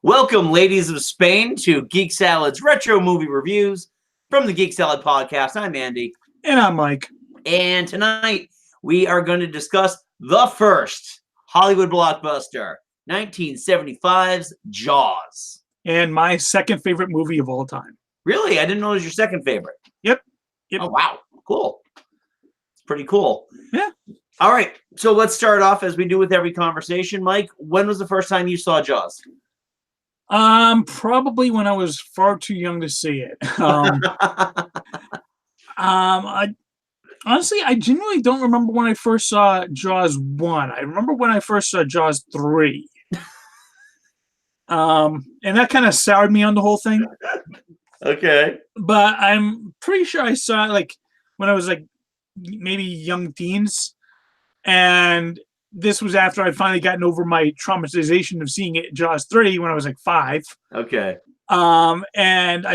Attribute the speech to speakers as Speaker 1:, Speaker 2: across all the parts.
Speaker 1: Welcome, ladies of Spain, to Geek Salad's retro movie reviews from the Geek Salad podcast. I'm Andy.
Speaker 2: And I'm Mike.
Speaker 1: And tonight we are going to discuss the first Hollywood blockbuster, 1975's Jaws.
Speaker 2: And my second favorite movie of all time.
Speaker 1: Really? I didn't know it was your second favorite.
Speaker 2: Yep.
Speaker 1: Oh, wow. Cool. It's pretty cool.
Speaker 2: Yeah.
Speaker 1: All right. So let's start off as we do with every conversation. Mike, when was the first time you saw Jaws?
Speaker 2: Probably when I was far too young to see it. I honestly, I genuinely don't remember when I first saw Jaws 1. I remember when I first saw Jaws 3. And that kind of soured me on the whole thing.
Speaker 1: Okay.
Speaker 2: But I'm pretty sure I saw it when I was maybe young teens. And this was after I'd finally gotten over my traumatization of seeing it Jaws 3 when I was 5.
Speaker 1: Okay.
Speaker 2: And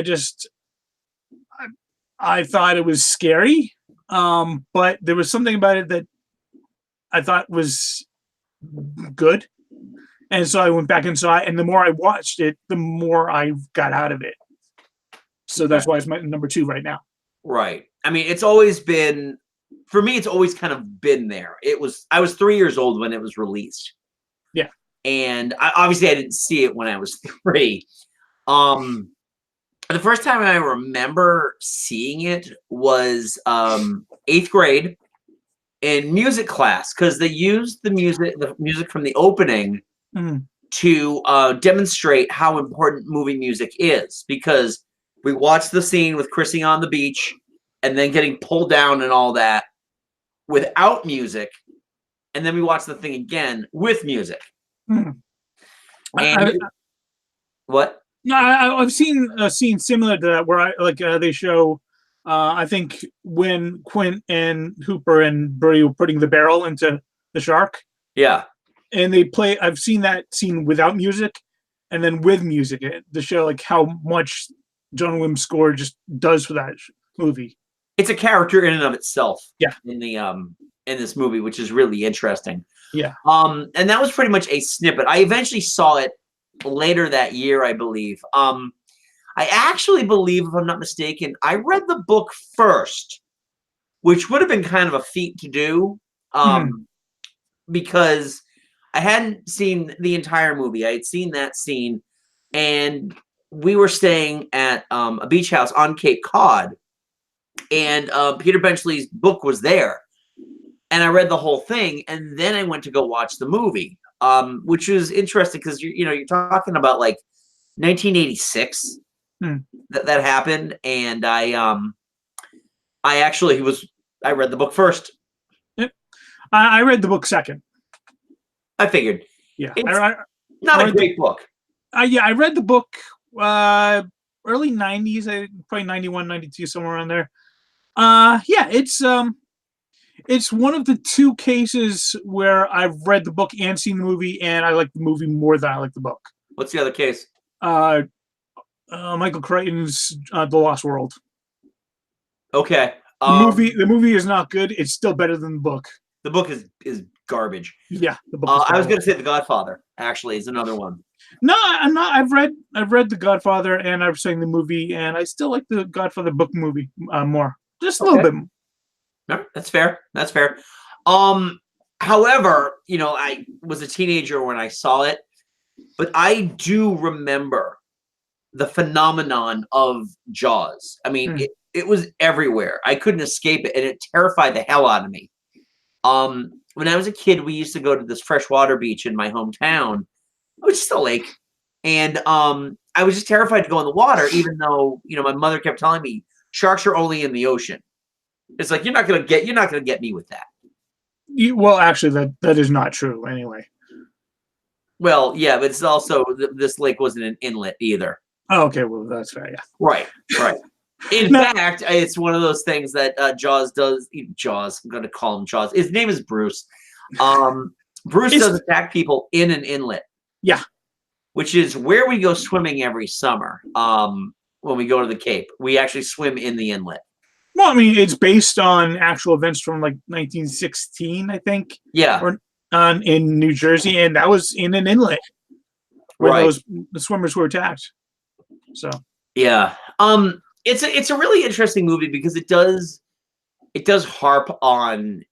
Speaker 2: I thought it was scary. But there was something about it that I thought was good. And so I went back and saw it, and the more I watched it, the more I got out of it. So that's why it's my number 2 right now.
Speaker 1: Right. I mean, it's always been, for me, it's always kind of been there. I was 3 years old when it was released.
Speaker 2: Yeah.
Speaker 1: And obviously I didn't see it when I was 3. The first time I remember seeing it was 8th grade in music class, because they used the music from the opening to demonstrate how important movie music is, because we watched the scene with Chrissy on the beach and then getting pulled down and all that without music, and then we watched the thing again with music. And what?
Speaker 2: No, I've seen a scene similar to that where they show, I think when Quint and Hooper and Birdie were putting the barrel into the shark.
Speaker 1: Yeah.
Speaker 2: And I've seen that scene without music and then with music to show how much John Williams' score just does for that movie.
Speaker 1: It's a character in and of itself.
Speaker 2: Yeah.
Speaker 1: In the in this movie, which is really interesting.
Speaker 2: Yeah.
Speaker 1: And that was pretty much a snippet. I eventually saw it later that year, I believe. I actually believe, if I'm not mistaken, I read the book first, which would have been kind of a feat to do, because I hadn't seen the entire movie. I had seen that scene, and we were staying at a beach house on Cape Cod, and Peter Benchley's book was there, and I read the whole thing, and then I went to go watch the movie, which was interesting because you're talking about 1986 that happened, and I read the book first.
Speaker 2: Yep. I read the book second.
Speaker 1: I figured.
Speaker 2: Yeah,
Speaker 1: it's not a great book.
Speaker 2: I read the book early 90s, probably 91, 92, somewhere around there. It's one of the 2 cases where I've read the book and seen the movie, and I like the movie more than I like the book.
Speaker 1: What's the other case?
Speaker 2: Michael Crichton's The Lost World.
Speaker 1: Okay.
Speaker 2: The movie is not good. It's still better than the book.
Speaker 1: The book is garbage.
Speaker 2: Yeah, the book.
Speaker 1: I was going to say The Godfather. Actually, is another one.
Speaker 2: No, I'm not. I've read The Godfather, and I've seen the movie, and I still like the Godfather book movie more, just a little bit.
Speaker 1: No, that's fair. That's fair. However, I was a teenager when I saw it, but I do remember the phenomenon of Jaws. I mean, it was everywhere. I couldn't escape it, and it terrified the hell out of me. When I was a kid, we used to go to this freshwater beach in my hometown, which is still a lake, and I was just terrified to go in the water, even though my mother kept telling me sharks are only in the ocean. It's you're not gonna get me with that.
Speaker 2: Well, actually, that is not true anyway.
Speaker 1: Well, yeah, but it's also this lake wasn't an inlet either.
Speaker 2: Oh, okay, well that's fair. Yeah.
Speaker 1: Right. In fact, it's one of those things that Jaws does. Jaws, I'm going to call him Jaws. His name is Bruce. Bruce does attack people in an inlet.
Speaker 2: Yeah.
Speaker 1: Which is where we go swimming every summer. When we go to the Cape, we actually swim in the inlet.
Speaker 2: Well, I mean, it's based on actual events from 1916, I think.
Speaker 1: Yeah.
Speaker 2: Or in New Jersey, and that was in an inlet. where
Speaker 1: Right.
Speaker 2: the swimmers were attacked. So
Speaker 1: Yeah. It's a really interesting movie because it does harp on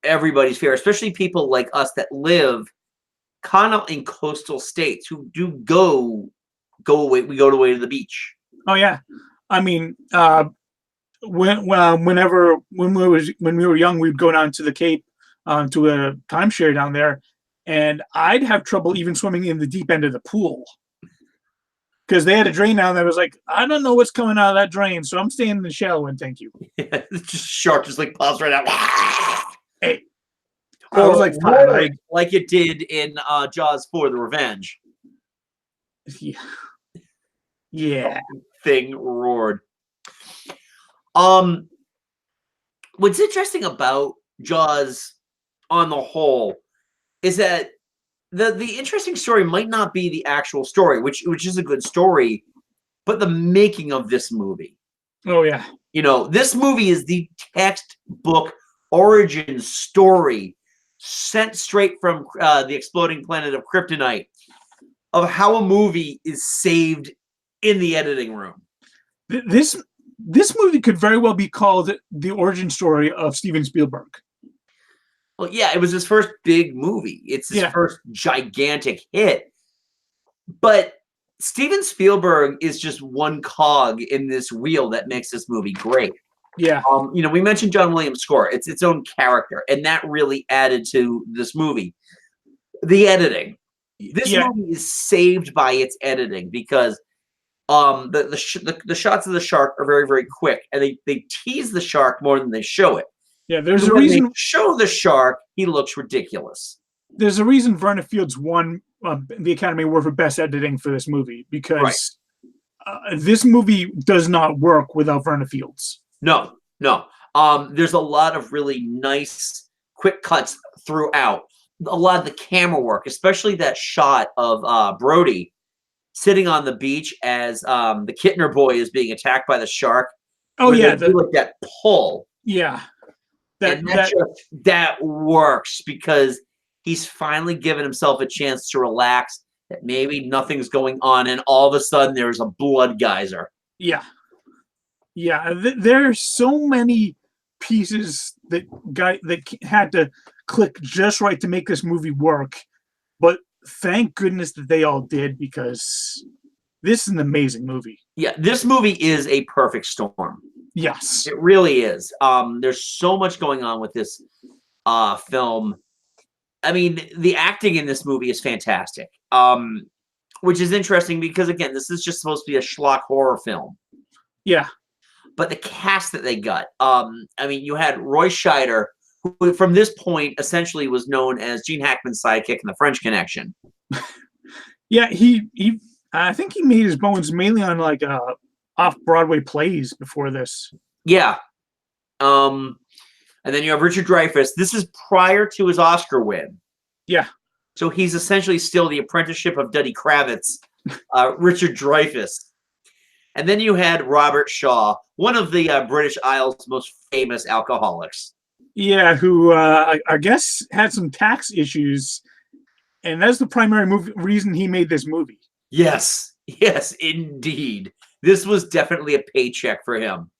Speaker 1: everybody's fear, especially people like us that live kind of in coastal states who do go away. We go away to the beach.
Speaker 2: oh yeah, I mean, whenever when we were young, we'd go down to the Cape, to a timeshare down there, and I'd have trouble even swimming in the deep end of the pool because they had a drain down there. Was like, I don't know what's coming out of that drain, so I'm staying in the shallow end. Thank you.
Speaker 1: Just shark just like pops right out.
Speaker 2: Hey, I was like five.
Speaker 1: Like it did in Jaws 4: The Revenge.
Speaker 2: Yeah. Yeah.
Speaker 1: Thing roared. What's interesting about Jaws on the whole is that the interesting story might not be the actual story, which is a good story, but the making of this movie.
Speaker 2: Oh yeah.
Speaker 1: This movie is the textbook origin story sent straight from the exploding planet of Kryptonite of how a movie is saved in the editing room.
Speaker 2: This movie could very well be called the origin story of Steven Spielberg.
Speaker 1: Well, yeah, it was his first big movie. It's his first gigantic hit. But Steven Spielberg is just one cog in this wheel that makes this movie great.
Speaker 2: Yeah.
Speaker 1: We mentioned John Williams' score. It's its own character, and that really added to this movie. The editing. This movie is saved by its editing because the shots of the shark are very, very quick, and they tease the shark more than they show it.
Speaker 2: Yeah, there's a reason.
Speaker 1: They show the shark, he looks ridiculous.
Speaker 2: There's a reason Verna Fields won the Academy Award for Best Editing for this movie because this movie does not work without Verna Fields.
Speaker 1: No. There's a lot of really nice quick cuts throughout. A lot of the camera work, especially that shot of Brody sitting on the beach as the Kittner boy is being attacked by the shark.
Speaker 2: Oh yeah,
Speaker 1: that pull.
Speaker 2: Yeah,
Speaker 1: that works because he's finally given himself a chance to relax. That maybe nothing's going on, and all of a sudden there's a blood geyser.
Speaker 2: Yeah. There's so many pieces that had to click just right to make this movie work, but thank goodness that they all did because this is an amazing movie. Yeah,
Speaker 1: this movie is a perfect storm.
Speaker 2: Yes,
Speaker 1: it really is. There's so much going on with this film. I mean, the acting in this movie is fantastic, which is interesting because, again, this is just supposed to be a schlock horror film.
Speaker 2: Yeah.
Speaker 1: But the cast that they got, I mean, you had Roy Scheider, who from this point essentially was known as Gene Hackman's sidekick in The French Connection.
Speaker 2: Yeah, I think he made his bones mainly on like off-Broadway plays before this.
Speaker 1: Yeah. And then you have Richard Dreyfuss. This is prior to his Oscar win.
Speaker 2: Yeah.
Speaker 1: So he's essentially still the apprenticeship of Duddy Kravitz, Richard Dreyfuss. And then you had Robert Shaw, one of the British Isles' most famous alcoholics.
Speaker 2: Yeah, who I guess had some tax issues, and that's the primary reason he made this movie.
Speaker 1: Yes, indeed. This was definitely a paycheck for him.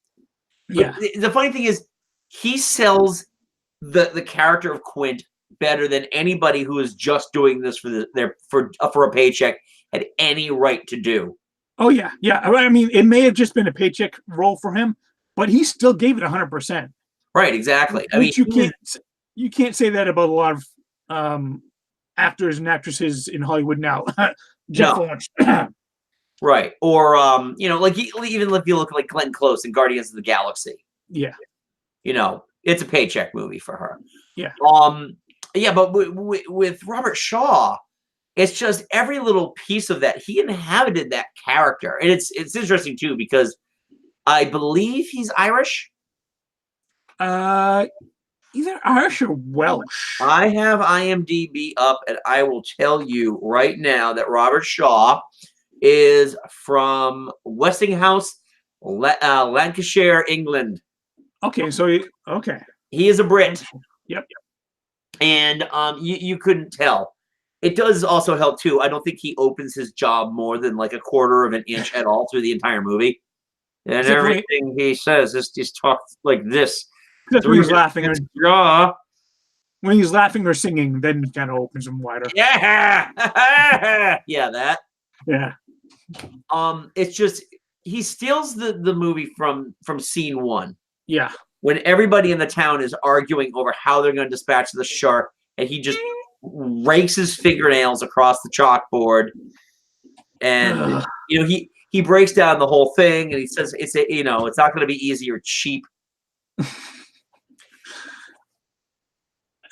Speaker 2: Yeah.
Speaker 1: But the funny thing is, he sells the character of Quint better than anybody who is just doing this for a paycheck had any right to do.
Speaker 2: Oh yeah. I mean, it may have just been a paycheck role for him, but he still gave it 100%.
Speaker 1: Right, exactly.
Speaker 2: I mean, you can't say that about a lot of actors and actresses in Hollywood now. Jeff Lynch.
Speaker 1: Right, or like even if you look like Glenn Close in Guardians of the Galaxy.
Speaker 2: Yeah.
Speaker 1: It's a paycheck movie for her.
Speaker 2: Yeah.
Speaker 1: But with Robert Shaw, it's just every little piece of that. He inhabited that character. And it's interesting, too, because I believe he's Irish.
Speaker 2: Either Irish or Welsh.
Speaker 1: I have IMDb up, and I will tell you right now that Robert Shaw is from Westinghouse, Lancashire, England.
Speaker 2: Okay, so
Speaker 1: he is a Brit.
Speaker 2: Yep.
Speaker 1: And you couldn't tell. it does also help too. I don't think he opens his job more than like a quarter of an inch at all through the entire movie. And
Speaker 2: Except for
Speaker 1: everything he says is just talked like this.
Speaker 2: when
Speaker 1: through
Speaker 2: he's laughing or
Speaker 1: his jaw.
Speaker 2: when he's laughing or singing, then he kind of opens them wider.
Speaker 1: Yeah. Yeah, that.
Speaker 2: Yeah.
Speaker 1: It's just he steals the movie from scene one.
Speaker 2: Yeah.
Speaker 1: When everybody in the town is arguing over how they're going to dispatch the shark, and he just rakes his fingernails across the chalkboard, and he breaks down the whole thing, and he says it's not going to be easy or cheap.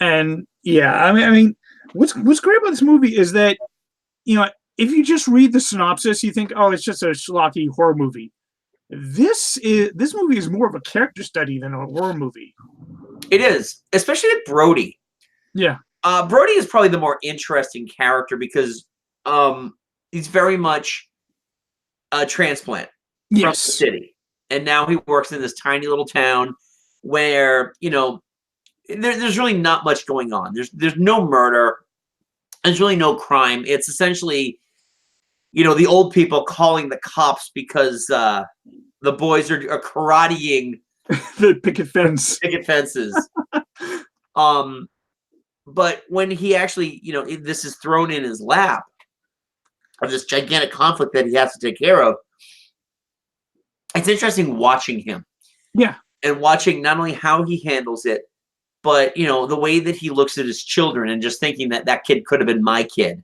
Speaker 2: And yeah, I mean, what's great about this movie is that if you just read the synopsis, you think, oh, it's just a schlocky horror movie. This movie is more of a character study than a horror movie.
Speaker 1: It is, especially with Brody.
Speaker 2: Yeah.
Speaker 1: Brody is probably the more interesting character because he's very much a transplant from the city. And now he works in this tiny little town where, there's really not much going on. There's no murder. There's really no crime. It's essentially, the old people calling the cops because the boys are karateing
Speaker 2: the picket
Speaker 1: fences. But when he actually, this is thrown in his lap of this gigantic conflict that he has to take care of, it's interesting watching him.
Speaker 2: Yeah.
Speaker 1: And watching not only how he handles it, but, the way that he looks at his children and just thinking that kid could have been my kid.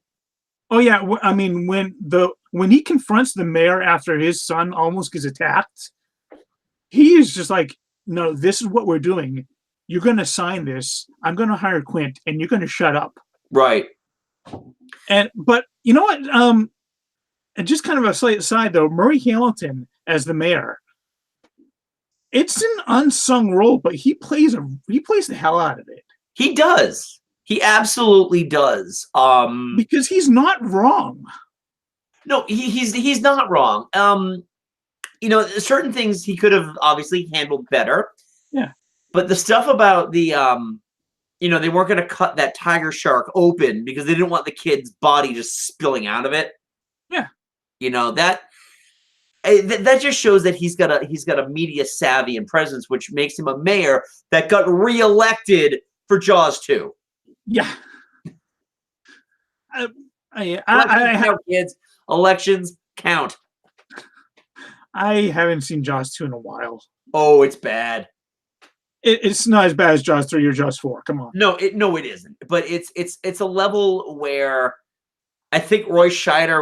Speaker 2: Oh, yeah. I mean, when he confronts the mayor after his son almost gets attacked, he is just like, no, this is what we're doing. You're going to sign this. I'm going to hire Quint, and you're going to shut up.
Speaker 1: Right.
Speaker 2: But you know what? And just kind of a slight aside, though, Murray Hamilton as the mayor, it's an unsung role, but he plays the hell out of it. He
Speaker 1: does. He absolutely does.
Speaker 2: Because he's not wrong.
Speaker 1: No, he's not wrong. Certain things he could have obviously handled better.
Speaker 2: Yeah. But
Speaker 1: the stuff about the they weren't going to cut that tiger shark open because they didn't want the kid's body just spilling out of it.
Speaker 2: Yeah.
Speaker 1: That just shows that he's got a media savvy and presence, which makes him a mayor that got reelected for Jaws 2.
Speaker 2: Yeah.
Speaker 1: Kids, elections count.
Speaker 2: I haven't seen Jaws 2 in a while.
Speaker 1: Oh, it's bad.
Speaker 2: It's not as bad as Jaws 3 or Jaws 4. Come on.
Speaker 1: No, it isn't. But it's a level where I think Roy Scheider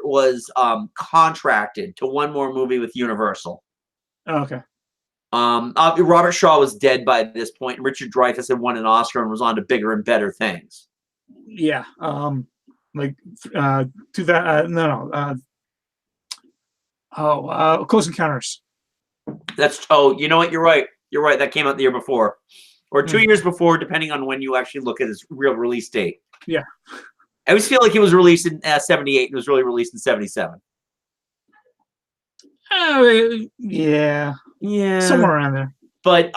Speaker 1: was contracted to one more movie with Universal.
Speaker 2: Oh, okay.
Speaker 1: Robert Shaw was dead by this point, and Richard Dreyfuss had won an Oscar and was on to bigger and better things.
Speaker 2: Yeah. Close Encounters.
Speaker 1: You know what? You're right. You're right. That came out the year before, or 2 years before, depending on when you actually look at its real release date.
Speaker 2: Yeah.
Speaker 1: I always feel like it was released in 78 and it was really released in 77.
Speaker 2: Yeah.
Speaker 1: Yeah.
Speaker 2: Somewhere around there.
Speaker 1: But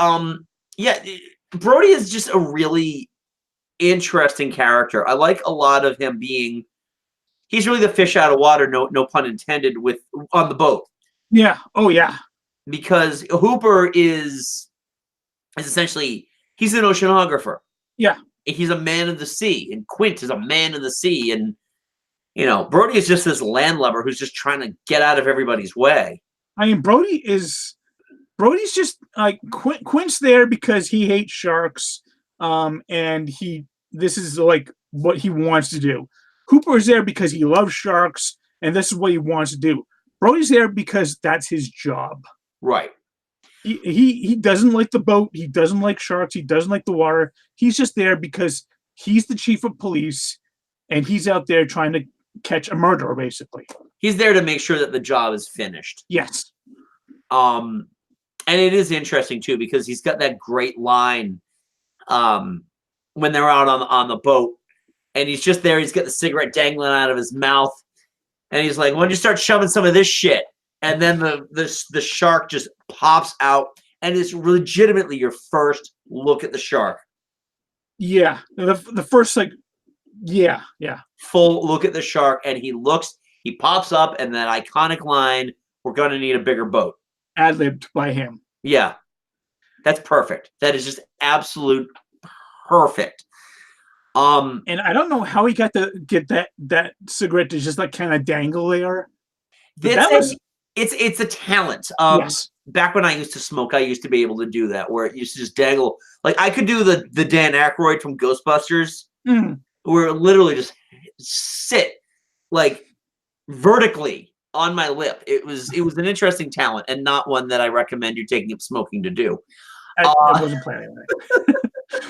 Speaker 1: Brody is just a really interesting character. I like a lot of him being he's really the fish out of water, no pun intended, on the boat.
Speaker 2: Yeah. Oh yeah.
Speaker 1: Because Hooper is essentially he's an oceanographer.
Speaker 2: Yeah.
Speaker 1: He's a man of the sea, and Quint is a man of the sea, and Brody is just this landlubber who's just trying to get out of everybody's way.
Speaker 2: I mean, Brody's just like Quint's there because he hates sharks, and this is like what he wants to do. Hooper's there because he loves sharks, and this is what he wants to do. Brody's there because that's his job.
Speaker 1: Right.
Speaker 2: He doesn't like the boat. He doesn't like sharks. He doesn't like the water. He's just there because he's the chief of police, and he's out there trying to catch a murderer, basically.
Speaker 1: He's there to make sure that the job is finished.
Speaker 2: Yes.
Speaker 1: And it is interesting, too, because he's got that great line when they're out on the boat, and he's just there. He's got the cigarette dangling out of his mouth, and he's like, why don't you start shoving some of this shit? And then the shark just pops out, and it's legitimately your first look at the shark.
Speaker 2: Yeah, the first like, yeah, yeah,
Speaker 1: Full look at the shark, and he pops up, and that iconic line, "We're gonna need a bigger boat."
Speaker 2: ad-libbed by him.
Speaker 1: Yeah, that's perfect. That is just absolute perfect.
Speaker 2: And I don't know how he got to get that cigarette to just like kind of dangle there. But
Speaker 1: It's
Speaker 2: that was
Speaker 1: it's a talent.
Speaker 2: yes.
Speaker 1: Back when I used to smoke, I used to be able to do that, where it used to just dangle. Like I could do the Dan Aykroyd from Ghostbusters,
Speaker 2: Mm.
Speaker 1: where it literally just sit like vertically on my lip. It was an interesting talent, and not one that I recommend you taking up smoking to do.
Speaker 2: I
Speaker 1: Uh,
Speaker 2: wasn't planning on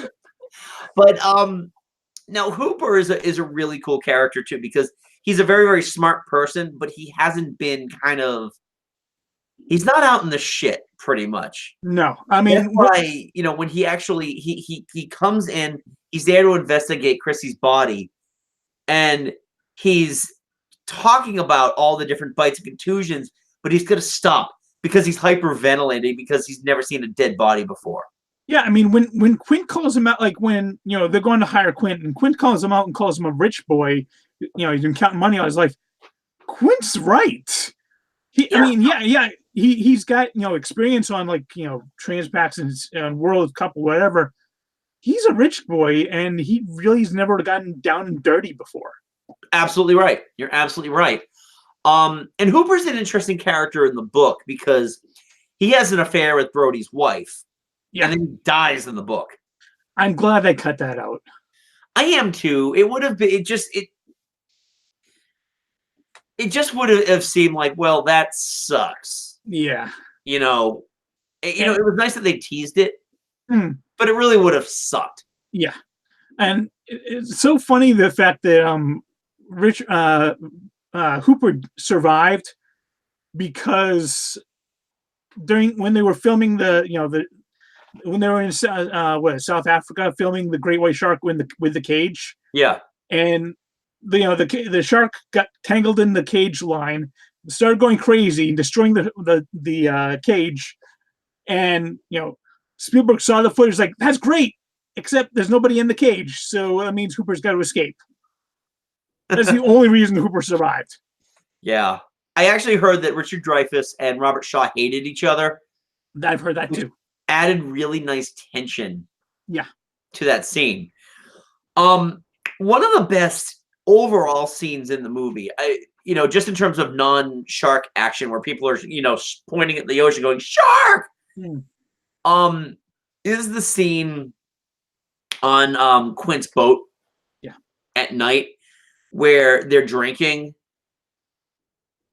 Speaker 2: it.
Speaker 1: but now Hooper is a really cool character too, because he's a very, very smart person, but he hasn't been he's not out in the shit pretty much.
Speaker 2: No, I
Speaker 1: That's
Speaker 2: mean,
Speaker 1: why, when he actually he comes in, he's there to investigate Chrissy's body, and he's talking about all the different bites and contusions, but he's gonna stop because he's hyperventilating because he's never seen a dead body before.
Speaker 2: yeah, I mean, when Quint calls him out, like when they're going to hire Quint, and Quint calls him out and calls him a rich boy, he's been counting money all his life. Quint's right. I
Speaker 1: Yeah.
Speaker 2: mean, yeah, he's got experience on like Transpacks and World Cup or whatever. He's a rich boy, and he really's never gotten down and dirty before.
Speaker 1: Absolutely right. You're absolutely right. And Hooper's an interesting character in the book because he has an affair with Brody's wife,
Speaker 2: Yeah,
Speaker 1: and then he dies in the book.
Speaker 2: I'm glad they cut that out.
Speaker 1: I am too. It would have been it just would have seemed like, well, that sucks.
Speaker 2: Yeah,
Speaker 1: You know,
Speaker 2: and,
Speaker 1: it was nice that they teased it,
Speaker 2: mm,
Speaker 1: but it really would have sucked.
Speaker 2: yeah, and it's so funny the fact that Rich Hooper survived because when they were filming when they were in South Africa filming the great white shark with the cage,
Speaker 1: Yeah.
Speaker 2: and the shark got tangled in the cage line, started going crazy and destroying the cage, and Spielberg saw the footage like, that's great, except there's nobody in the cage, so that means Hooper's got to escape. That's the only reason Hooper survived.
Speaker 1: Yeah. I actually heard that Richard Dreyfuss and Robert Shaw hated each other.
Speaker 2: I've heard that too.
Speaker 1: Added really nice tension.
Speaker 2: Yeah.
Speaker 1: To that scene. One of the best overall scenes in the movie, just in terms of non-shark action, where people are, pointing at the ocean going, "Shark!" Is the scene on Quint's boat.
Speaker 2: Yeah.
Speaker 1: At night, where they're drinking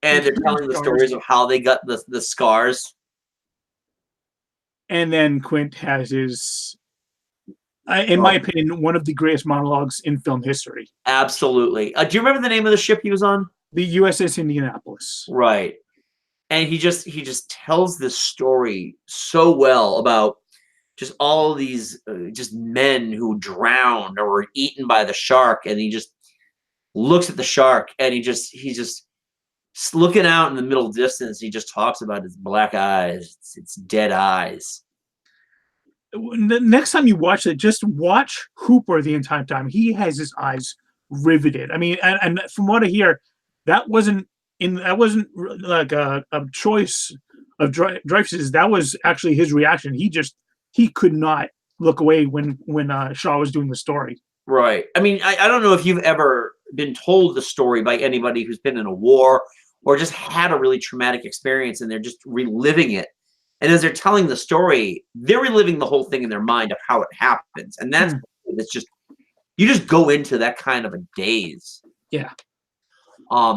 Speaker 1: and they're telling the stories of how they got the scars.
Speaker 2: And then Quint has his, in my opinion, one of the greatest monologues in film history.
Speaker 1: Absolutely. Do you remember the name of the ship he was on?
Speaker 2: The USS Indianapolis.
Speaker 1: Right. And he just tells this story so well about just all these just men who drowned or were eaten by the shark, and he just looks at the shark, and he's just looking out in the middle distance. He just talks about his black eyes, its dead eyes.
Speaker 2: The next time you watch it, just watch Hooper the entire time. He has his eyes riveted. I mean, and from what I hear, that wasn't like a choice of Dreyfuss's. That was actually his reaction. He could not look away when Shaw was doing the story.
Speaker 1: Right. I mean, I don't know if you've ever been told the story by anybody who's been in a war or just had a really traumatic experience, and they're just reliving it. And as they're telling the story, they're reliving the whole thing in their mind of how it happens. And it's just, you just go into that kind of a daze.
Speaker 2: Yeah.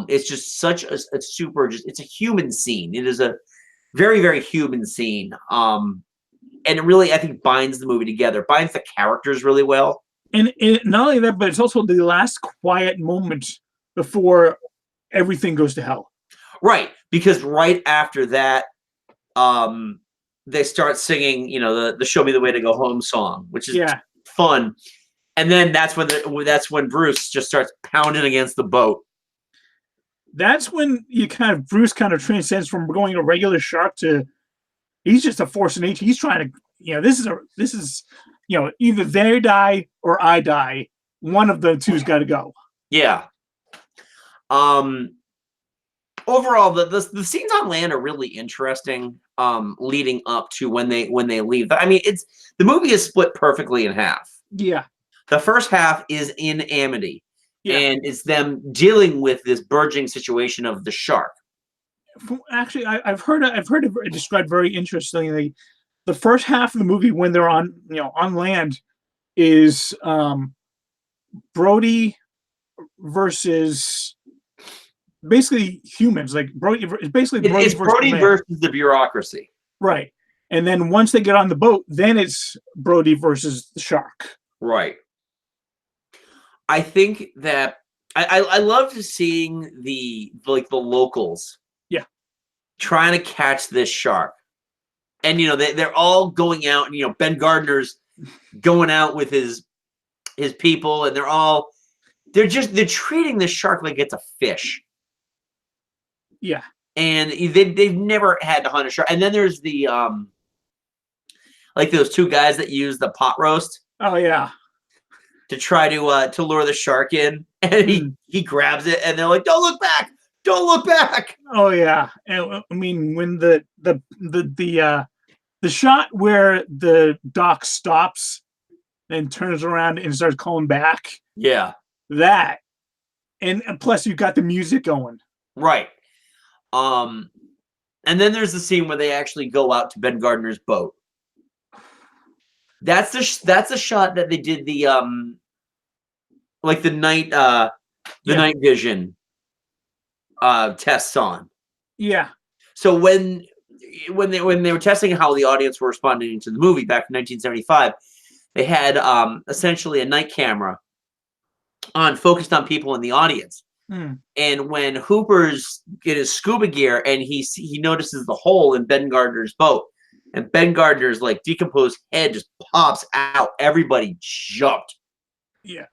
Speaker 1: It's just such a super, it's a human scene. It is a very, very human scene. And it really, I think, binds the movie together, binds the characters really well.
Speaker 2: And not only that, but it's also the last quiet moment before everything goes to hell.
Speaker 1: Right. Because right after that, they start singing, the "Show Me the Way to Go Home" song, which is fun. And then that's when Bruce just starts pounding against the boat.
Speaker 2: That's when Bruce kind of transcends from going a regular shark to he's just a force of nature. He's trying to, this is either they die or I die. One of the two's got to go.
Speaker 1: Yeah. Overall, the scenes on land are really interesting. Leading up to when they leave. I mean, the movie is split perfectly in half.
Speaker 2: Yeah.
Speaker 1: The first half is in Amity,
Speaker 2: Yeah.
Speaker 1: and it's them dealing with this burgeoning situation of the shark.
Speaker 2: Actually, I've heard it described very interestingly. The first half of the movie, when they're on land, is Brody versus basically humans. Like Brody, it's basically Brody
Speaker 1: It's
Speaker 2: versus
Speaker 1: Brody
Speaker 2: man.
Speaker 1: versus the bureaucracy.
Speaker 2: Right. And then once they get on the boat, then it's Brody versus the shark.
Speaker 1: Right. I think that I love seeing the locals.
Speaker 2: Yeah.
Speaker 1: Trying to catch this shark. And they're all going out, and Ben Gardner's going out with his people, and they're treating the shark like it's a fish.
Speaker 2: Yeah.
Speaker 1: And they've never had to hunt a shark. And then there's the like those two guys that use the pot roast.
Speaker 2: Oh yeah.
Speaker 1: To try to lure the shark in, and he grabs it, and they're like, "Don't look back! Don't look back!"
Speaker 2: Oh yeah. And, I mean, when the shot where the dock stops and turns around and starts calling back.
Speaker 1: Yeah.
Speaker 2: That, and plus you got the music going.
Speaker 1: Right. And then there's the scene where they actually go out to Ben Gardner's boat. That's the shot that they did the like the night night vision tests on.
Speaker 2: Yeah.
Speaker 1: So when they were testing how the audience were responding to the movie back in 1975, they had essentially a night camera focused on people in the audience. And when Hooper's in his scuba gear and he notices the hole in Ben Gardner's boat, and Ben Gardner's like decomposed head just pops out, everybody jumped.
Speaker 2: Yeah.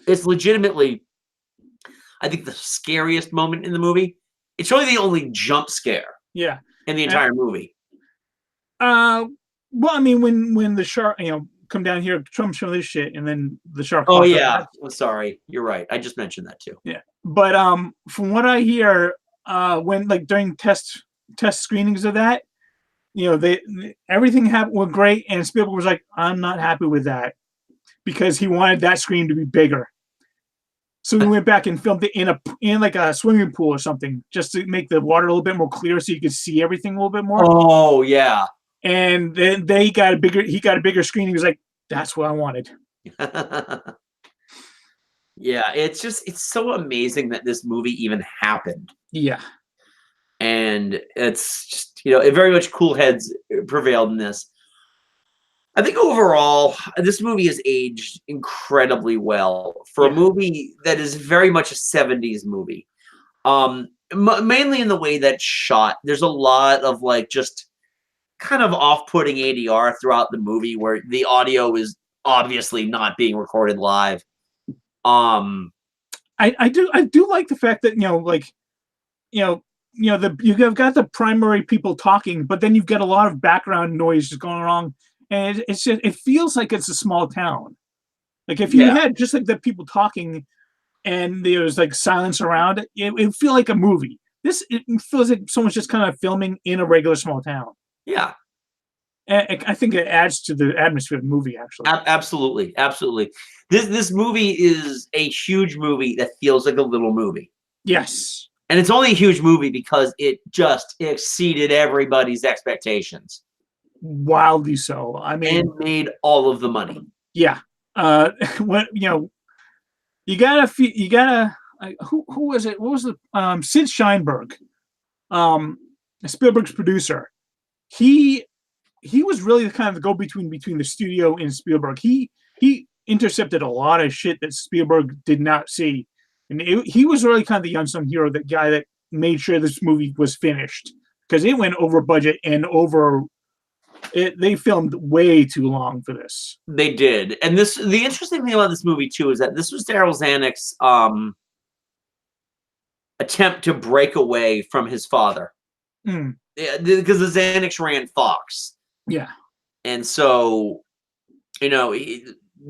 Speaker 2: It's
Speaker 1: legitimately, I think, the scariest moment in the movie. It's really the only jump scare.
Speaker 2: Yeah.
Speaker 1: In the entire movie.
Speaker 2: Well, I mean, when the shark, come down here, Trump show this shit, and then the shark.
Speaker 1: Oh yeah. I'm sorry. You're right. I just mentioned that too.
Speaker 2: Yeah. But from what I hear, when during test screenings of that, everything went great, and Spielberg was like, "I'm not happy with that," because he wanted that screen to be bigger. So we went back and filmed it in like a swimming pool or something, just to make the water a little bit more clear, so you could see everything a little bit more.
Speaker 1: Oh yeah.
Speaker 2: And then he got a bigger screen. He was like, "That's what I wanted."
Speaker 1: Yeah, it's so amazing that this movie even happened.
Speaker 2: Yeah.
Speaker 1: And it's just, it very much cool heads prevailed in this. I think overall, this movie has aged incredibly well for a movie that is very much a 70s movie. Mainly in the way that it's shot. There's a lot of just kind of off-putting ADR throughout the movie where the audio is obviously not being recorded live.
Speaker 2: I do like the fact that you've got the primary people talking, but then you've got a lot of background noise going on, and it feels like it's a small town. Like if you had just the people talking, and there was silence around it, it would feel like a movie. It feels like someone's just kind of filming in a regular small town.
Speaker 1: Yeah.
Speaker 2: And I think it adds to the atmosphere of the movie, actually.
Speaker 1: Absolutely. Absolutely. This movie is a huge movie that feels like a little movie.
Speaker 2: Yes.
Speaker 1: And it's only a huge movie because it just exceeded everybody's expectations.
Speaker 2: Wildly so. I mean,
Speaker 1: and made all of the money.
Speaker 2: Yeah. What you gotta who was it? What was the Sid Sheinberg, Spielberg's producer. He was really the kind of the go-between between the studio and Spielberg. He intercepted a lot of shit that Spielberg did not see, and he was really kind of the unsung hero, the guy that made sure this movie was finished, because it went over budget and over. They filmed way too long for this.
Speaker 1: They did, and the interesting thing about this movie too is that this was Daryl Zanuck's attempt to break away from his father. Yeah, because the Zanucks ran Fox.
Speaker 2: Yeah.
Speaker 1: And so you know,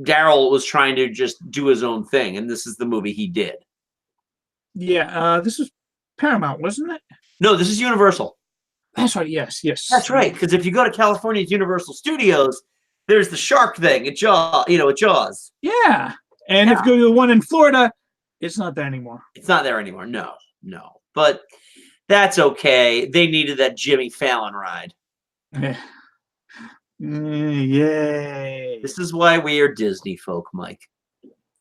Speaker 1: Daryl was trying to just do his own thing, and this is the movie he did.
Speaker 2: Yeah, this was Paramount, wasn't it?
Speaker 1: No, this is Universal.
Speaker 2: That's right. Yes, yes.
Speaker 1: That's right. Because if you go to California's Universal Studios, there's the shark thing at Jaws.
Speaker 2: Yeah. And if you go to the one in Florida, it's not there anymore.
Speaker 1: It's not there anymore. No. But that's okay. They needed that Jimmy Fallon ride.
Speaker 2: Yay.
Speaker 1: This is why we are Disney folk, Mike.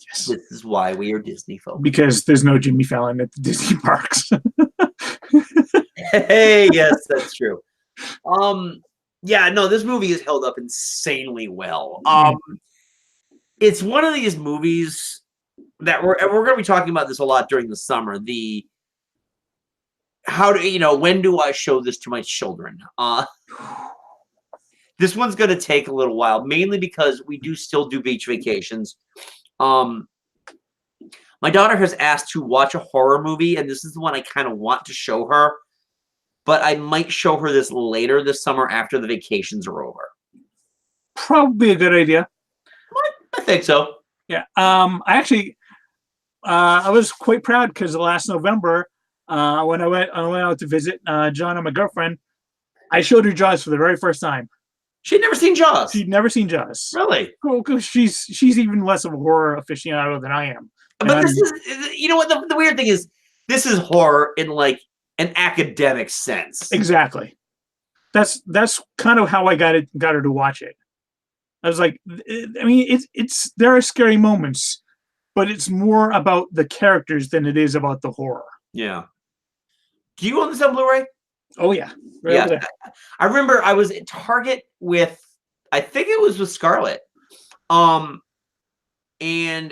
Speaker 2: Yes.
Speaker 1: This is why we are Disney folk.
Speaker 2: Because there's no Jimmy Fallon at the Disney parks.
Speaker 1: Hey, yes, that's true. Yeah, no, this movie is held up insanely well. It's one of these movies that we're going to be talking about this a lot during the summer. When do I show this to my children? This one's going to take a little while, mainly because we do still do beach vacations. My daughter has asked to watch a horror movie, and this is the one I kind of want to show her. But I might show her this later this summer after the vacations are over.
Speaker 2: Probably a good idea.
Speaker 1: I think so.
Speaker 2: Yeah. I was quite proud because last November, when I went out to visit John and my girlfriend, I showed her Jaws for the very first time.
Speaker 1: She'd never seen Jaws.
Speaker 2: She'd never seen Jaws.
Speaker 1: Really?
Speaker 2: Cool, because she's even less of a horror aficionado than I am.
Speaker 1: But this is, you know what? The weird thing is, this is horror in like an academic sense.
Speaker 2: Exactly. That's kind of how I got her to watch it. I was like, I mean, there are scary moments, but it's more about the characters than it is about the horror.
Speaker 1: Yeah. Do you own this on Blu-ray?
Speaker 2: Oh yeah.
Speaker 1: Right yeah. I remember I was at Target with, I think it was with Scarlett. And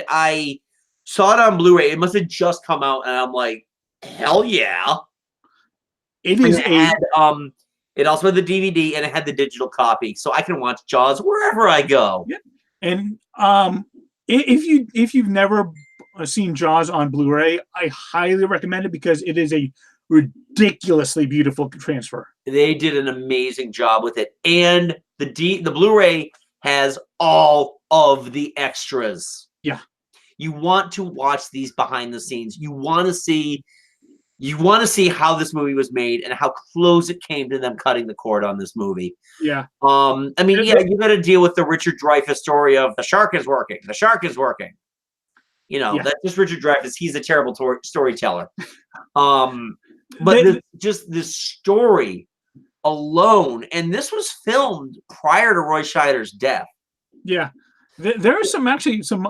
Speaker 1: I saw it on Blu-ray. It must have just come out, and I'm like, hell yeah.
Speaker 2: It is
Speaker 1: it also had the DVD and it had the digital copy, so I can watch Jaws wherever I go.
Speaker 2: Yeah. And if you've never seen Jaws on Blu-ray, I highly recommend it because it is a ridiculously beautiful transfer.
Speaker 1: They did an amazing job with it, and the Blu-ray has all of the extras.
Speaker 2: Yeah.
Speaker 1: You want to watch these behind the scenes. You want to see how this movie was made and how close it came to them cutting the cord on this movie.
Speaker 2: Yeah.
Speaker 1: I mean, yeah, you got to deal with the Richard Dreyfuss story of the shark is working. The shark is working. You know, that's just Richard Dreyfuss. He's a terrible storyteller. But just this story alone, and this was filmed prior to Roy Scheider's death.
Speaker 2: Yeah. There are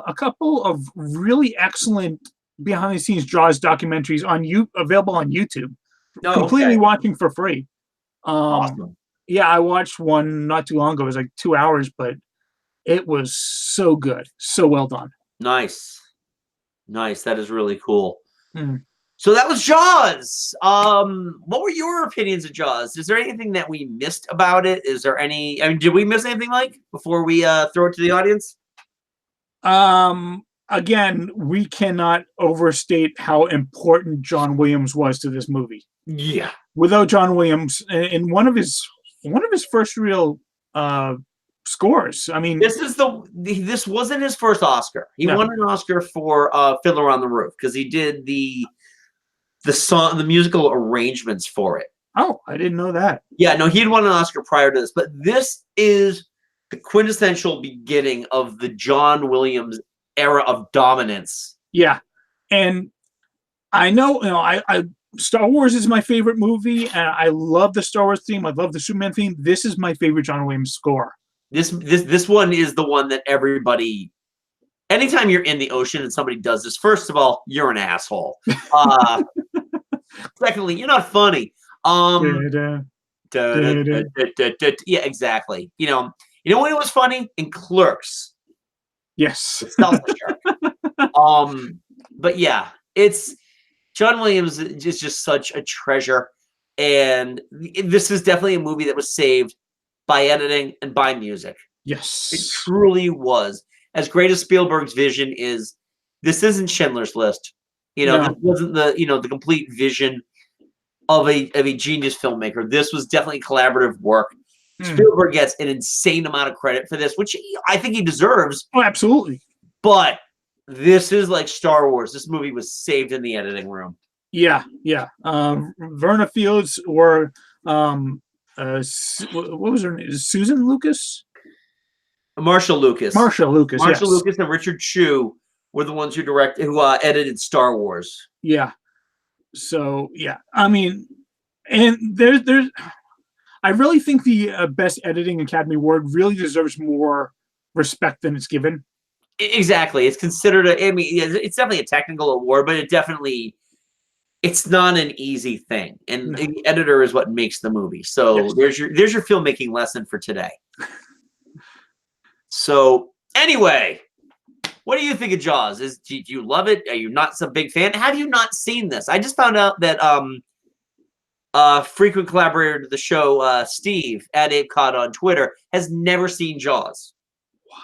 Speaker 2: a couple of really excellent behind the scenes Jaws documentaries available on YouTube. Completely watching for free.
Speaker 1: Awesome.
Speaker 2: Yeah, I watched one not too long ago. It was like 2 hours, but it was so good. So well done.
Speaker 1: Nice. That is really cool.
Speaker 2: Mm.
Speaker 1: So that was Jaws. What were your opinions of Jaws? Is there anything that we missed about it? Is there any? I mean, did we miss anything, Mike, before we throw it to the audience?
Speaker 2: Again, we cannot overstate how important John Williams was to this movie.
Speaker 1: Yeah.
Speaker 2: Without John Williams, in one of his first real scores. I mean,
Speaker 1: this wasn't his first Oscar. He won an Oscar for Fiddler on the Roof because he did the musical arrangements for it.
Speaker 2: Oh, I didn't know that.
Speaker 1: Yeah, no, he'd won an Oscar prior to this, but this is the quintessential beginning of the John Williams era of dominance.
Speaker 2: Yeah. And I know, I Star Wars is my favorite movie, and I love the Star Wars theme. I love the Superman theme. This is my favorite John Williams score.
Speaker 1: This one is the one that everybody, anytime you're in the ocean and somebody does this, first of all, you're an asshole. Secondly, you're not funny. Yeah, exactly. You know when it was funny? In Clerks.
Speaker 2: Yes.
Speaker 1: But yeah, it's John Williams is just such a treasure, and this is definitely a movie that was saved by editing and by music.
Speaker 2: Yes,
Speaker 1: it truly was. As great as Spielberg's vision is, this isn't Schindler's List. This wasn't the complete vision of a genius filmmaker. This was definitely collaborative work. Spielberg gets an insane amount of credit for this, which I think he deserves.
Speaker 2: Oh, absolutely.
Speaker 1: But this is like Star Wars. This movie was saved in the editing room.
Speaker 2: Yeah. Verna Fields or what was her name? Susan Lucas?
Speaker 1: Marshall Lucas.
Speaker 2: Marshall Lucas.
Speaker 1: Marshall
Speaker 2: Yes.
Speaker 1: Lucas and Richard Chew were the ones who edited Star Wars.
Speaker 2: Yeah. So yeah, I mean, and there's I really think the Best Editing Academy Award really deserves more respect than it's given.
Speaker 1: Exactly. It's considered it's definitely a technical award, but it's not an easy thing. And the editor is what makes the movie. So there's your filmmaking lesson for today. So anyway, what do you think of Jaws? Do you love it? Are you not some big fan? Have you not seen this? I just found out that frequent collaborator to the show, Steve at ApeCod on Twitter, has never seen Jaws. Wow.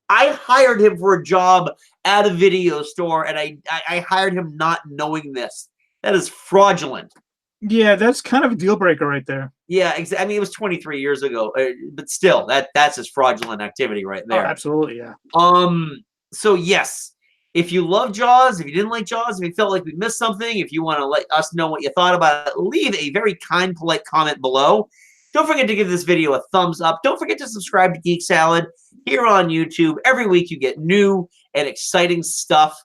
Speaker 1: I hired him for a job at a video store, and I hired him not knowing this. That is fraudulent.
Speaker 2: Yeah, that's kind of a deal breaker right there.
Speaker 1: Yeah, I mean, it was 23 years ago, but still, that's just fraudulent activity right there.
Speaker 2: Oh, absolutely, yeah.
Speaker 1: So yes, if you love Jaws, if you didn't like Jaws, if you felt like we missed something, if you want to let us know what you thought about it, leave a very kind, polite comment below. Don't forget to give this video a thumbs up. Don't forget to subscribe to Geek Salad here on YouTube. Every week you get new and exciting stuff.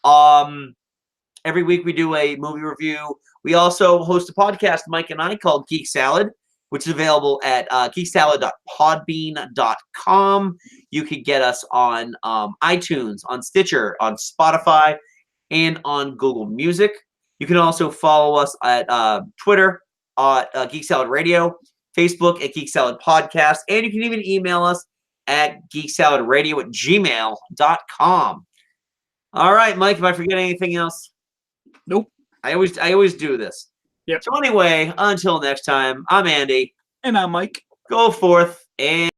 Speaker 1: Every week we do a movie review. We also host a podcast, Mike and I, called Geek Salad, which is available at geeksalad.podbean.com. You can get us on iTunes, on Stitcher, on Spotify, and on Google Music. You can also follow us at Twitter at Geek Salad Radio, Facebook at Geek Salad Podcast, and you can even email us at geeksaladradio@gmail.com. All right, Mike, if I forget anything else?
Speaker 2: Nope.
Speaker 1: I always do this.
Speaker 2: Yep.
Speaker 1: So anyway, until next time, I'm Andy.
Speaker 2: And I'm Mike.
Speaker 1: Go forth and